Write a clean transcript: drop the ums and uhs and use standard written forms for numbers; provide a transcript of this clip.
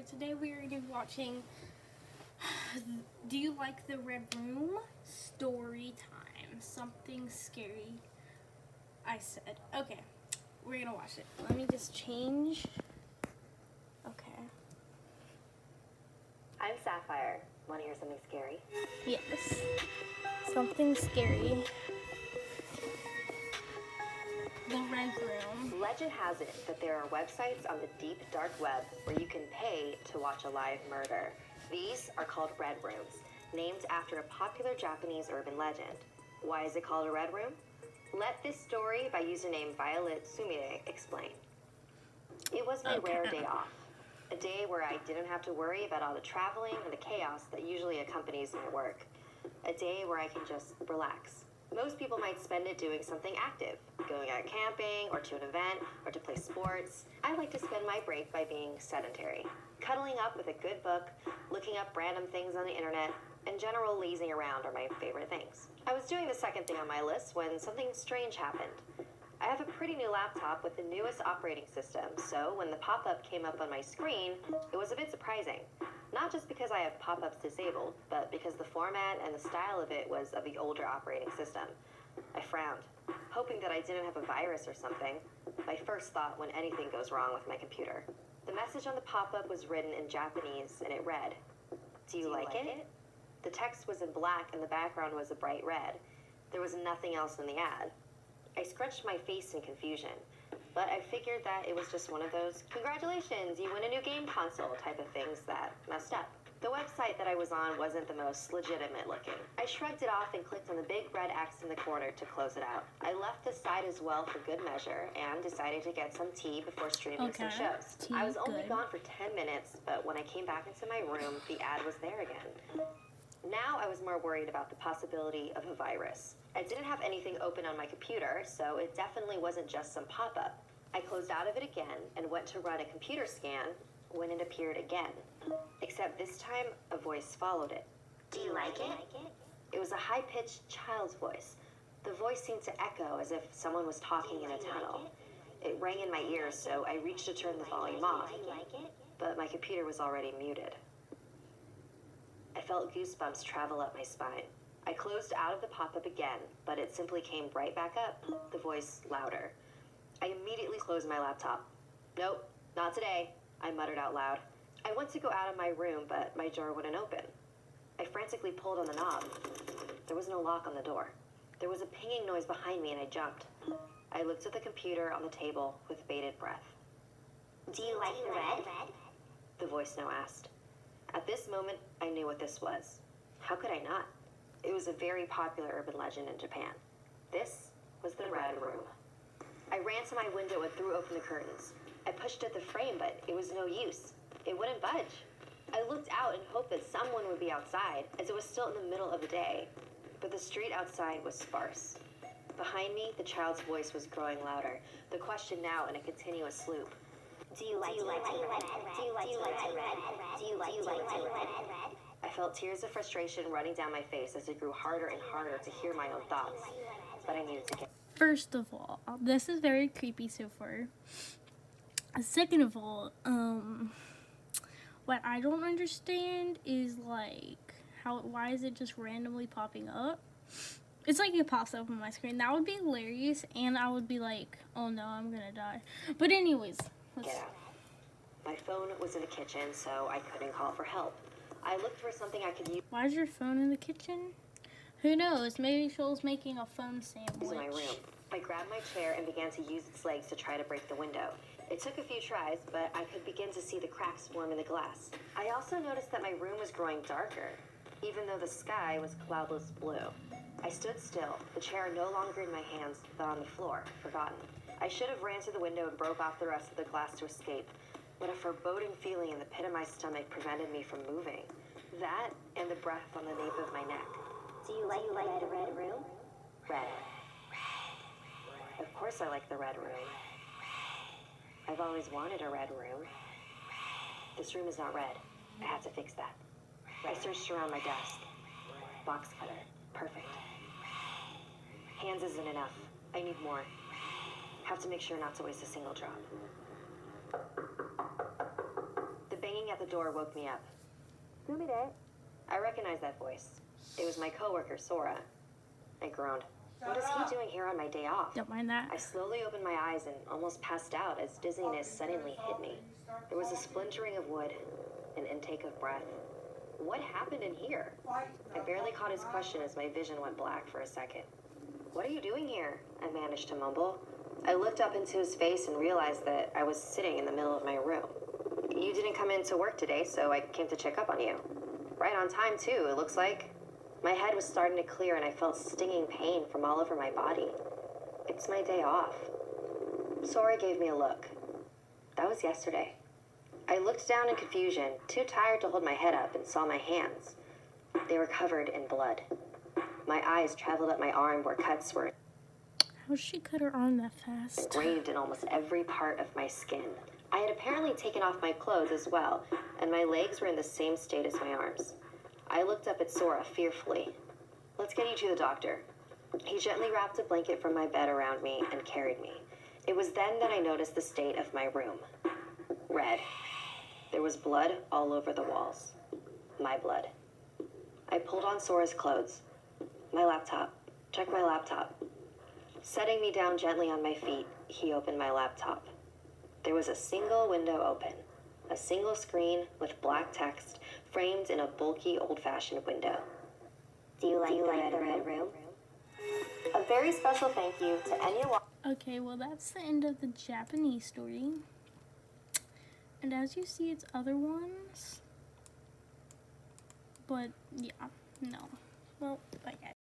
Today we are going to be watching Do You Like the Red Room? Story time. Something scary, I said. Okay, we're going to watch it. Let me just change. Okay. I'm Sapphire. Want to hear something scary? Yes. Something scary. The Red Room. Legend has it that there are websites on the deep dark web where you can pay to watch a live murder. These are called Red Rooms, named after a popular Japanese urban legend. Why is it called a Red Room? Let this story by username Violet Sumire explain. It was my rare day off. A day where I didn't have to worry about all the traveling and the chaos that usually accompanies my work. A day where I can just relax. Most people might spend it doing something active, going out camping, or to an event, or to play sports. I like to spend my break by being sedentary. Cuddling up with a good book, looking up random things on the internet, and general lazing around are my favorite things. I was doing the second thing on my list when something strange happened. I have a pretty new laptop with the newest operating system, so when the pop-up came up on my screen, it was a bit surprising. Not just because I have pop-ups disabled, but because the format and the style of it was of the older operating system. I frowned, hoping that I didn't have a virus or something. My first thought when anything goes wrong with my computer. The message on the pop-up was written in Japanese, and it read, "Do you like it?" The text was in black and the background was a bright red. There was nothing else in the ad. I scratched my face in confusion, but I figured that it was just one of those "congratulations, you win a new game console" type of things that messed up. The website that I was on wasn't the most legitimate looking. I shrugged it off and clicked on the big red X in the corner to close it out. I left the site as well for good measure and decided to get some tea before streaming some shows. I was only gone for 10 minutes, but when I came back into my room, the ad was there again. Now I was more worried about the possibility of a virus. I didn't have anything open on my computer, so it definitely wasn't just some pop-up. I closed out of it again and went to run a computer scan when it appeared again. Except this time, a voice followed it. "Do you like it?" It was a high-pitched child's voice. The voice seemed to echo as if someone was talking in a tunnel. It rang in my ears, so I reached to turn the volume off, but my computer was already muted. I felt goosebumps travel up my spine. I closed out of the pop-up again, but it simply came right back up, the voice louder. I immediately closed my laptop. "Nope, not today," I muttered out loud. I went to go out of my room, but my door wouldn't open. I frantically pulled on the knob. There was no lock on the door. There was a pinging noise behind me and I jumped. I looked at the computer on the table with bated breath. "Do you like the red?" the voice now asked. At this moment, I knew what this was. How could I not? It was a very popular urban legend in Japan. This was the Red Room. I ran to my window and threw open the curtains. I pushed at the frame, but it was no use. It wouldn't budge. I looked out and hoped that someone would be outside, as it was still in the middle of the day. But the street outside was sparse. Behind me, the child's voice was growing louder, the question now in a continuous loop. "Do you like the red? Do you like the red? Do you like the red?" I felt tears of frustration running down my face as it grew harder and harder to hear my own thoughts. But I needed to get... First of all, this is very creepy so far. Second of all, what I don't understand is like why is it just randomly popping up? It's like it pops up on my screen. That would be hilarious, and I would be like, oh no, I'm gonna die. But anyways, Get out. My phone was in the kitchen, so I couldn't call for help. I looked for something I could use. Why is your phone in the kitchen? Who knows? Maybe Shoal's making a phone sandwich. In my room. I grabbed my chair and began to use its legs to try to break the window. It took a few tries, but I could begin to see the cracks form in the glass. I also noticed that my room was growing darker, even though the sky was cloudless blue. I stood still, the chair no longer in my hands, but on the floor, forgotten. I should have ran to the window and broke off the rest of the glass to escape, but a foreboding feeling in the pit of my stomach prevented me from moving. That and the breath on the nape of my neck. "Do you like the red room?" Red. Of course I like the red room. I've always wanted a red room. This room is not red. I have to fix that. I searched around my desk. Box cutter. Perfect. Hands isn't enough. I need more. Have to make sure not to waste a single drop. The banging at the the door woke me up. Sumire. I recognized that voice. It was my coworker, Sora. I groaned. What is he doing here on my day off? Don't mind that. I slowly opened my eyes and almost passed out as dizziness suddenly hit me. There was a splintering of wood, an intake of breath. What happened in here? I barely caught his question as my vision went black for a second. What are you doing here? I managed to mumble. I looked up into his face and realized that I was sitting in the middle of my room. You didn't come in to work today, so I came to check up on you. Right on time, too, it looks like. My head was starting to clear and I felt stinging pain from all over my body. It's my day off. Sora gave me a look. That was yesterday. I looked down in confusion, too tired to hold my head up, and saw my hands. They were covered in blood. My eyes traveled up my arm where cuts were How'd she cut her arm that fast? engraved in almost every part of my skin. I had apparently taken off my clothes as well, and my legs were in the same state as my arms. I looked up at Sora fearfully. Let's get you to the doctor. He gently wrapped a blanket from my bed around me and carried me. It was then that I noticed the state of my room. Red. There was blood all over the walls. My blood. I pulled on Sora's clothes. My laptop. Check my laptop. Setting me down gently on my feet, he opened my laptop. There was a single window open. A single screen with black text framed in a bulky old-fashioned window. Do you like the red room? A very special thank you to anyone. Okay, well that's the end of the Japanese story. And as you see, it's other ones. But yeah, no. Well, bye guys.